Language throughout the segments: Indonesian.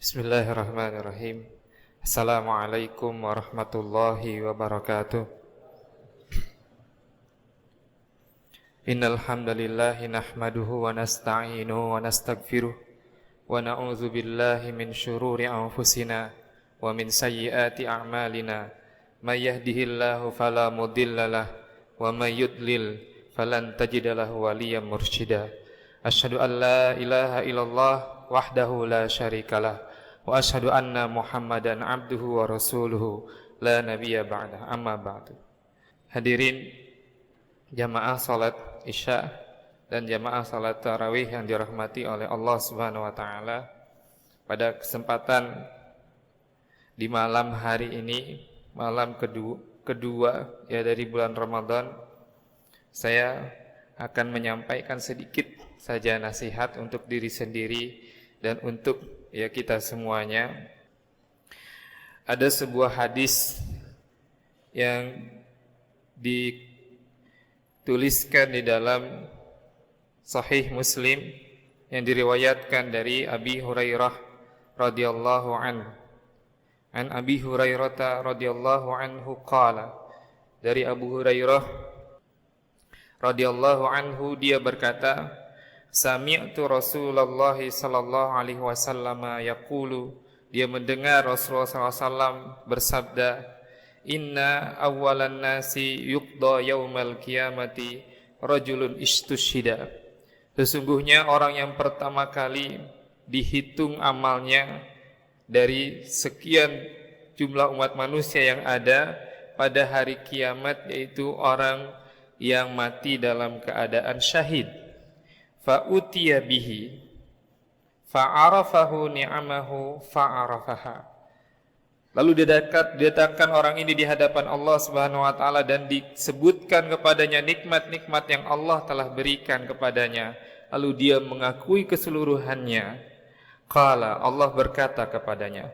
Bismillahirrahmanirrahim. Assalamualaikum warahmatullahi wabarakatuh. Innal hamdalillah nahmaduhu wa nasta'inuhu wa nastaghfiruh wa na'udzu billahi min shururi anfusina wa min sayyiati a'malina. May yahdihillahu fala mudhillalah wa may yudlil falan tajida lahu waliyyan mursyida. Asyhadu an la ilaha illallah wahdahu la syarikalah wa asyhadu anna Muhammadan abduhu wa rasuluhu la nabiyya ba'dah. Amma ba'du. Hadirin jamaah salat Isya dan jamaah salat tarawih yang dirahmati oleh Allah Subhanahu wa taala. Pada kesempatan di malam hari ini, malam kedua ya dari bulan Ramadan, saya akan menyampaikan sedikit saja nasihat untuk diri sendiri dan untuk ya kita semuanya. Ada sebuah hadis yang dituliskan di dalam Sahih Muslim yang diriwayatkan dari Abi Hurairah radhiyallahu anhu. An Abi Hurairah radhiyallahu anhu qala, dari Abu Hurairah radhiyallahu anhu dia berkata, sami'tu Rasulullah sallallahu alaihi wasallam yaqulu, dia mendengar Rasulullah sallallahu alaihi wasallam bersabda, inna awwalan nasi yuqda yaumal qiyamati rajulun istushhida. Sesungguhnya orang yang pertama kali dihitung amalnya dari sekian jumlah umat manusia yang ada pada hari kiamat, yaitu orang yang mati dalam keadaan syahid. Fa'utiya bihi fa'arafahu ni'amahu fa'arafaha. Lalu didatangkan orang ini di hadapan Allah Subhanahu wa taala dan disebutkan kepadanya nikmat-nikmat yang Allah telah berikan kepadanya, lalu dia mengakui keseluruhannya. Qala, Allah berkata kepadanya,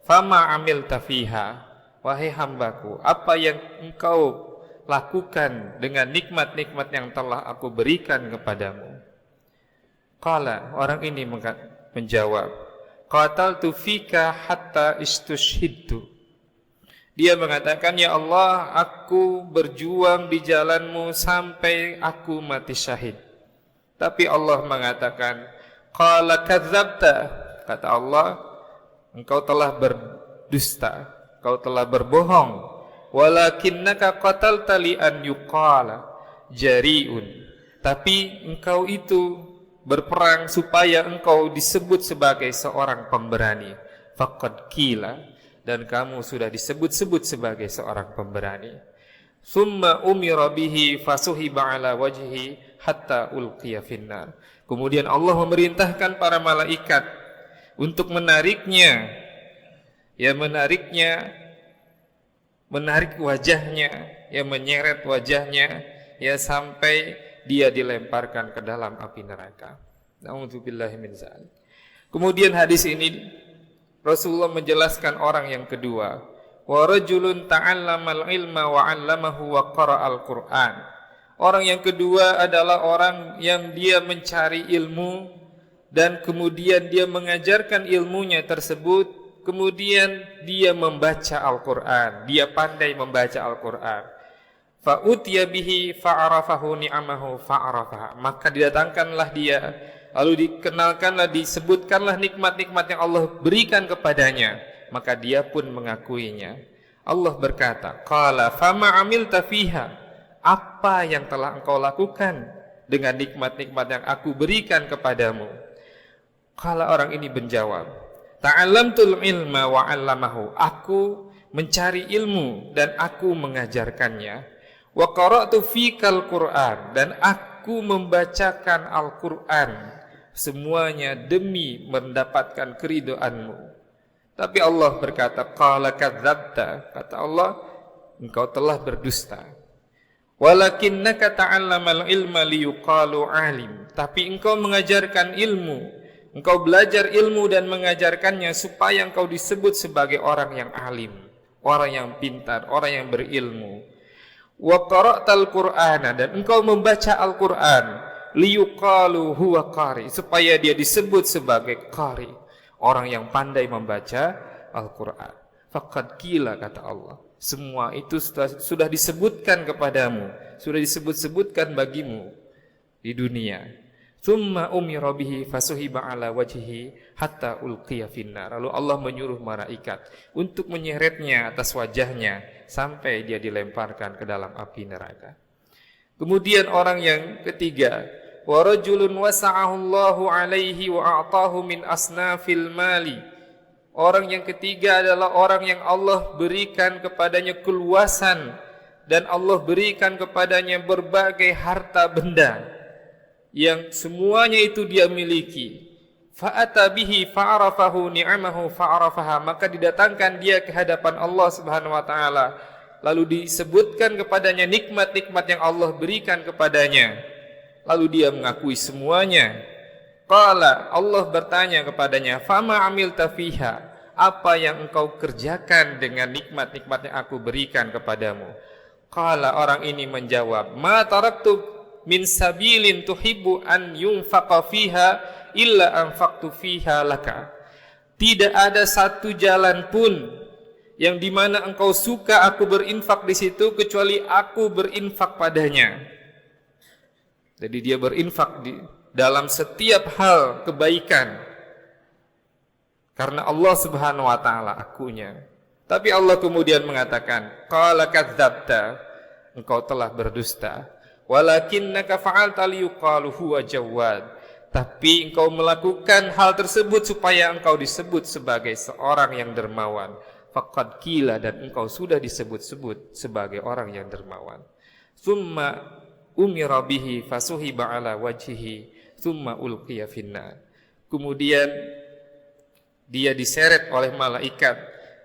fama amilta fiha, wahai hambaku, apa yang engkau lakukan dengan nikmat-nikmat yang telah aku berikan kepadamu? Qala, orang ini menjawab, qataltu fika hatta istushhidtu. Dia mengatakan, ya Allah, aku berjuang di jalanmu sampai aku mati syahid. Tapi Allah mengatakan, qala kadzabta, kata Allah, engkau telah berdusta, engkau telah berbohong. Walakinnaka qatalta li an yuqala jari'un, tapi engkau itu berperang supaya engkau disebut sebagai seorang pemberani. Faqad qila, dan kamu sudah disebut-sebut sebagai seorang pemberani. Summa umira bihi fasuhiba ala wajhi hatta ulqiya finnar. Kemudian Allah memerintahkan para malaikat untuk menariknya, menarik wajahnya, menyeret wajahnya, sampai dia dilemparkan ke dalam api neraka. Na'udzubillahi min dzalik. Kemudian hadis ini Rasulullah menjelaskan orang yang kedua, wa rajulun ta'allamal ilma wa 'allamahu wa qara'al Qur'an. Orang yang kedua adalah orang yang dia mencari ilmu dan kemudian dia mengajarkan ilmunya tersebut, kemudian dia membaca Al-Qur'an, dia pandai membaca Al-Qur'an. Fa'utiya bihi fa'arafahu ni'amahu fa'arafaha. Maka didatangkanlah dia, lalu disebutkanlah nikmat-nikmat yang Allah berikan kepadanya, maka dia pun mengakuinya. Allah berkata, qala fama amilta fiha, apa yang telah engkau lakukan dengan nikmat-nikmat yang aku berikan kepadamu? Qala, orang ini menjawab, ta'allamtul ilma wa 'allamahu, aku mencari ilmu dan aku mengajarkannya. Wa qara'tu fikal Qur'an, dan aku membacakan Al-Qur'an, semuanya demi mendapatkan keridhaanmu. Tapi Allah berkata, qala kadzabta, kata Allah, engkau telah berdusta. Walakinnaka ta'allamal ilma liyuqalu alim, tapi engkau mengajarkan ilmu, engkau belajar ilmu dan mengajarkannya supaya engkau disebut sebagai orang yang alim, orang yang pintar, orang yang berilmu. Wa qara'tal Qur'ana, dan engkau membaca Al-Qur'an, liyuqalu huwa qari, supaya dia disebut sebagai qari, orang yang pandai membaca Al-Quran. Faqad qila, kata Allah, semua itu sudah disebutkan kepadamu, sudah disebut-sebutkan bagimu di dunia. Tsumma umira bihi fasuhiba ala wajhihi hatta ulqiya finnar. Lalu Allah menyuruh malaikat untuk menyeretnya atas wajahnya sampai dia dilemparkan ke dalam api neraka. Kemudian orang yang ketiga, wa rajulun wasa'ahu Allahu alaihi wa a'tahu min asnafil mali. Orang yang ketiga adalah orang yang Allah berikan kepadanya keluasan dan Allah berikan kepadanya berbagai harta benda yang semuanya itu dia miliki. Fa'ata bihi fa'arafahu ni'amahu fa'arafaha, maka didatangkan dia ke hadapan Allah Subhanahu wa taala, lalu disebutkan kepadanya nikmat-nikmat yang Allah berikan kepadanya, lalu dia mengakui semuanya. Qala, Allah bertanya kepadanya, fama amilta fiha, apa yang engkau kerjakan dengan nikmat-nikmat yang aku berikan kepadamu? Qala, orang ini menjawab, ma taraktu min sabilin tuhibbu an yunfaqa fiha illa anfaqtu fiha laka. Tidak ada satu jalan pun yang dimana engkau suka aku berinfak di situ kecuali aku berinfak padanya. Jadi dia berinfak di dalam setiap hal kebaikan karena Allah Subhanahu wa taala akunya. Tapi Allah kemudian mengatakan, qala kadzabta, engkau telah berdusta. Walakinnaka fa'alta liyuqalu huwa jawad. Tapi engkau melakukan hal tersebut supaya engkau disebut sebagai seorang yang dermawan. Faqad qila, dan engkau sudah disebut-sebut sebagai orang yang dermawan. Tsumma umira bihi fasuhiba ala wajhihi tsumma ulqiya finnar. Kemudian dia diseret oleh malaikat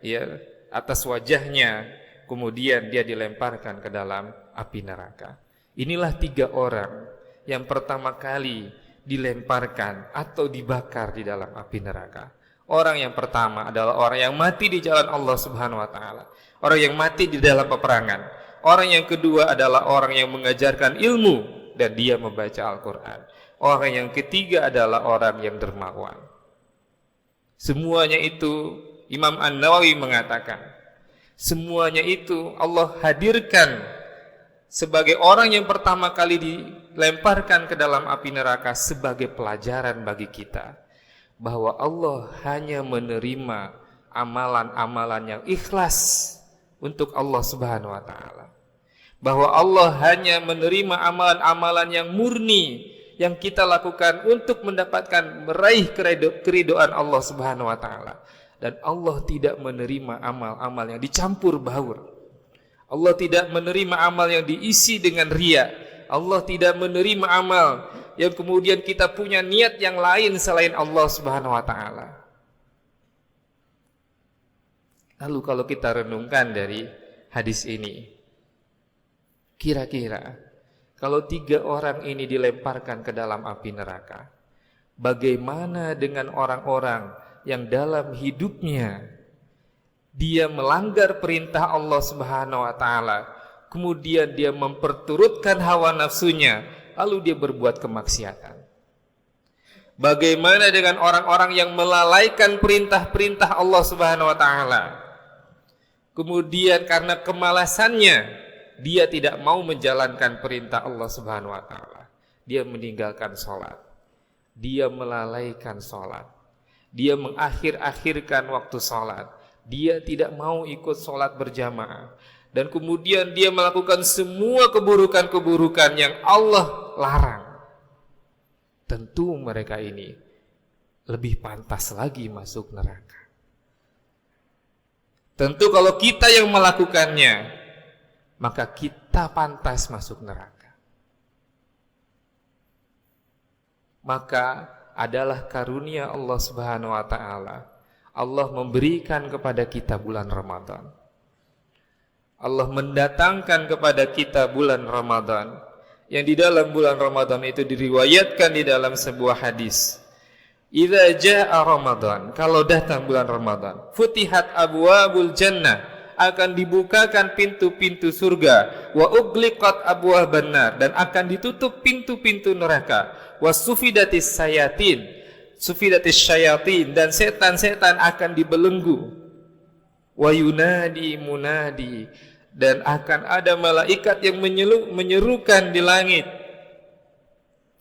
ya atas wajahnya, kemudian dia dilemparkan ke dalam api neraka. Inilah 3 orang yang pertama kali dilemparkan atau dibakar di dalam api neraka. Orang yang pertama adalah orang yang mati di jalan Allah Subhanahu wa taala, orang yang mati di dalam peperangan. Orang yang kedua adalah orang yang mengajarkan ilmu dan dia membaca Al-Quran. Orang yang ketiga adalah orang yang dermawan. Semuanya itu Imam An-Nawawi mengatakan, semuanya itu Allah hadirkan sebagai orang yang pertama kali dilemparkan ke dalam api neraka sebagai pelajaran bagi kita bahwa Allah hanya menerima amalan-amalan yang ikhlas untuk Allah Subhanahu wa taala. Bahwa Allah hanya menerima amalan-amalan yang murni yang kita lakukan untuk meraih keridhaan Allah Subhanahu wa taala. Dan Allah tidak menerima amal-amal yang dicampur baur. Allah tidak menerima amal yang diisi dengan riya. Allah tidak menerima amal yang kemudian kita punya niat yang lain selain Allah Subhanahu wa taala. Lalu kalau kita renungkan dari hadis ini, kira-kira kalau 3 orang ini dilemparkan ke dalam api neraka, bagaimana dengan orang-orang yang dalam hidupnya dia melanggar perintah Allah Subhanahu wa taala, kemudian dia memperturutkan hawa nafsunya, lalu dia berbuat kemaksiatan? Bagaimana dengan orang-orang yang melalaikan perintah-perintah Allah Subhanahu wa taala? Kemudian karena kemalasannya dia tidak mau menjalankan perintah Allah Subhanahu wa taala. Dia meninggalkan salat. Dia melalaikan salat. Dia mengakhir-akhirkan waktu salat. Dia tidak mau ikut sholat berjamaah. Dan kemudian dia melakukan semua keburukan-keburukan yang Allah larang. Tentu mereka ini lebih pantas lagi masuk neraka. Tentu kalau kita yang melakukannya, maka kita pantas masuk neraka. Maka adalah karunia Allah Subhanahu wa taala, Allah memberikan kepada kita bulan Ramadan. Allah mendatangkan kepada kita bulan Ramadan, yang di dalam bulan Ramadan itu diriwayatkan di dalam sebuah hadis, idza jaa Ramadan, kalau datang bulan Ramadan, futihat abwabul jannah, akan dibukakan pintu-pintu surga, wa ugliqat abwaban nar, dan akan ditutup pintu-pintu neraka, wa sufidatis sayatin, sufidatis syayatin, dan setan-setan akan dibelenggu. Wa yunadi munadi, dan akan ada malaikat yang menyerukan di langit.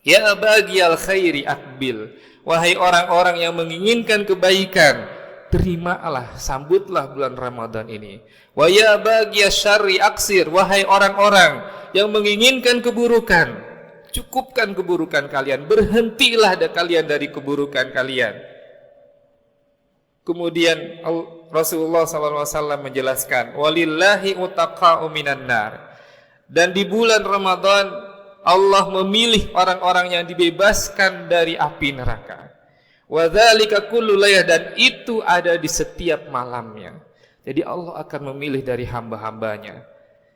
Ya bagiyal khairi akbil, wahai orang-orang yang menginginkan kebaikan, terimalah, sambutlah bulan Ramadan ini. Wa ya bagiyas syarri aksir, wahai orang-orang yang menginginkan keburukan, cukupkan keburukan kalian, berhentilah kalian dari keburukan kalian. Kemudian Rasulullah SAW menjelaskan, walillahi utaqa'u minan nar, dan di bulan Ramadan Allah memilih orang-orang yang dibebaskan dari api neraka. Wa dzalika kullu laylah, dan itu ada di setiap malamnya. Jadi Allah akan memilih dari hamba-hambanya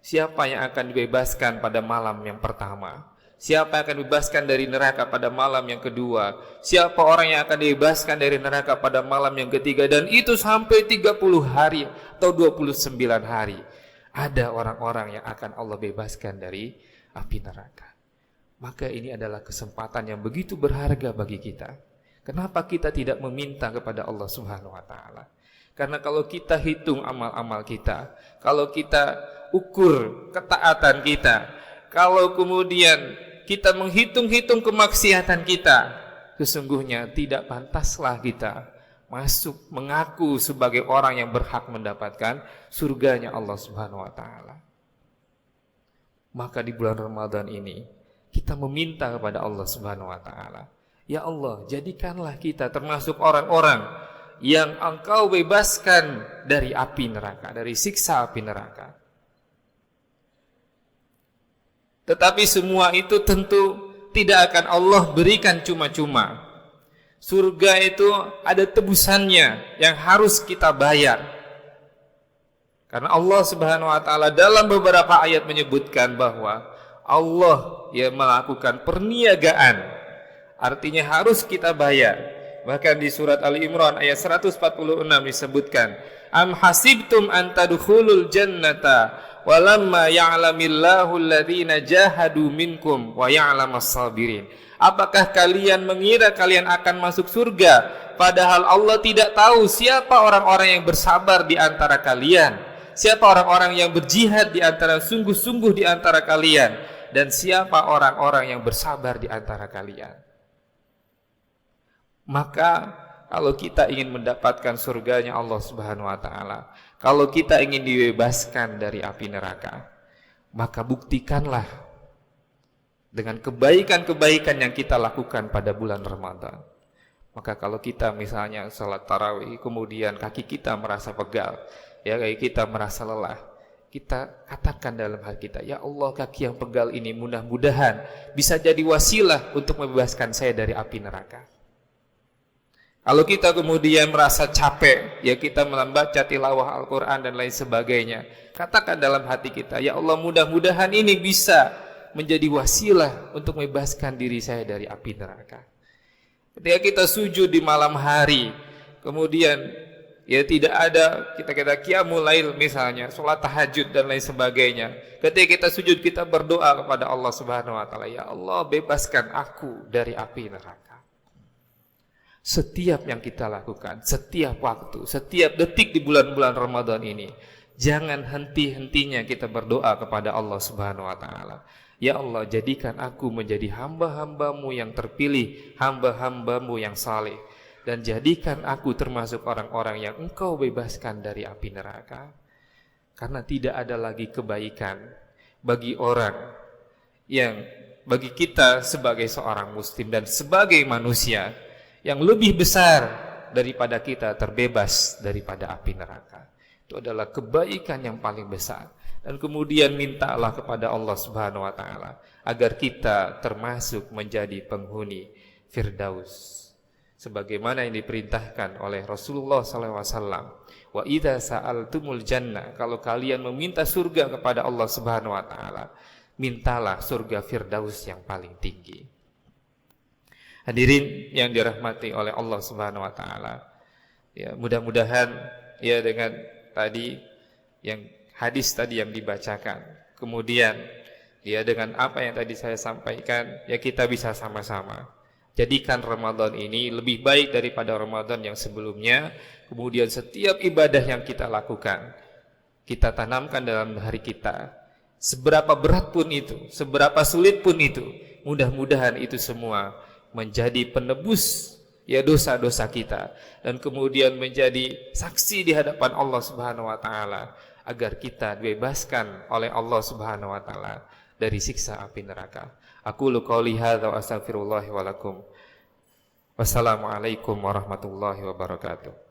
siapa yang akan dibebaskan pada malam yang pertama, siapa yang akan dibebaskan dari neraka pada malam yang kedua, siapa orang yang akan dibebaskan dari neraka pada malam yang ketiga, dan itu sampai 30 hari atau 29 hari. Ada orang-orang yang akan Allah bebaskan dari api neraka. Maka ini adalah kesempatan yang begitu berharga bagi kita. Kenapa kita tidak meminta kepada Allah Subhanahu wa taala? Karena kalau kita hitung amal-amal kita, kalau kita ukur ketaatan kita, kalau kemudian kita menghitung-hitung kemaksiatan kita, sesungguhnya tidak pantaslah kita masuk mengaku sebagai orang yang berhak mendapatkan surganya Allah Subhanahu wa taala. Maka di bulan Ramadan ini kita meminta kepada Allah Subhanahu wa taala, ya Allah, jadikanlah kita termasuk orang-orang yang Engkau bebaskan dari api neraka, dari siksa api neraka. Tetapi semua itu tentu tidak akan Allah berikan cuma-cuma. Surga itu ada tebusannya yang harus kita bayar. Karena Allah Subhanahu wa taala dalam beberapa ayat menyebutkan bahwa Allah yang melakukan perniagaan, artinya harus kita bayar. Bahkan di surat Ali Imran ayat 146 disebutkan, am hasibtum an tadkhulul jannata walamma ya'lamillahu alladhina jahadu minkum wa ya'lamas sabirin. Apakah kalian mengira kalian akan masuk surga padahal Allah tidak tahu siapa orang-orang yang bersabar di antara kalian, siapa orang-orang yang berjihad di antara sungguh-sungguh di antara kalian, dan siapa orang-orang yang bersabar di antara kalian. Maka kalau kita ingin mendapatkan surganya Allah Subhanahu wa taala, kalau kita ingin dibebaskan dari api neraka, maka buktikanlah dengan kebaikan-kebaikan yang kita lakukan pada bulan Ramadan. Maka kalau kita misalnya salat tarawih, kemudian kaki kita merasa pegal, ya, kaki kita merasa lelah, kita katakan dalam hati kita, ya Allah, kaki yang pegal ini mudah-mudahan bisa jadi wasilah untuk membebaskan saya dari api neraka. Kalau kita kemudian merasa capek, ya kita membaca tilawah Al-Quran dan lain sebagainya, katakan dalam hati kita, ya Allah, mudah-mudahan ini bisa menjadi wasilah untuk membebaskan diri saya dari api neraka. Ketika kita sujud di malam hari, kemudian ya tidak ada kita qiyamul lail misalnya, sholat tahajud dan lain sebagainya, ketika kita sujud kita berdoa kepada Allah Subhanahu wa taala, ya Allah, bebaskan aku dari api neraka. Setiap yang kita lakukan, setiap waktu, setiap detik di bulan-bulan Ramadan ini, jangan henti-hentinya kita berdoa kepada Allah Subhanahu wa taala. Ya Allah, jadikan aku menjadi hamba-hambamu yang terpilih, hamba-hambamu yang saleh, dan jadikan aku termasuk orang-orang yang Engkau bebaskan dari api neraka. Karena tidak ada lagi kebaikan bagi orang yang, bagi kita sebagai seorang muslim dan sebagai manusia, yang lebih besar daripada kita terbebas daripada api neraka. Itu adalah kebaikan yang paling besar. Dan kemudian mintalah kepada Allah Subhanahu wa taala agar kita termasuk menjadi penghuni Firdaus, sebagaimana yang diperintahkan oleh Rasulullah SAW. Wa idza sa'altumul jannah, kalau kalian meminta surga kepada Allah Subhanahu wa taala, mintalah surga Firdaus yang paling tinggi. Hadirin yang dirahmati oleh Allah Subhanahu wa taala, ya, mudah-mudahan ya dengan tadi yang hadis tadi yang dibacakan, kemudian ya dengan apa yang tadi saya sampaikan, ya kita bisa sama-sama Jadikan Ramadan ini lebih baik daripada Ramadan yang sebelumnya. Kemudian setiap ibadah yang kita lakukan, kita tanamkan dalam hari kita. Seberapa berat pun itu, seberapa sulit pun itu, mudah-mudahan itu semua menjadi penebus ya dosa-dosa kita, dan kemudian menjadi saksi di hadapan Allah Subhanahu wa taala agar kita dibebaskan oleh Allah Subhanahu wa taala dari siksa api neraka. Aku qouli hadza wa astaghfirullah wa lakum. Wassalamualaikum warahmatullahi wabarakatuh.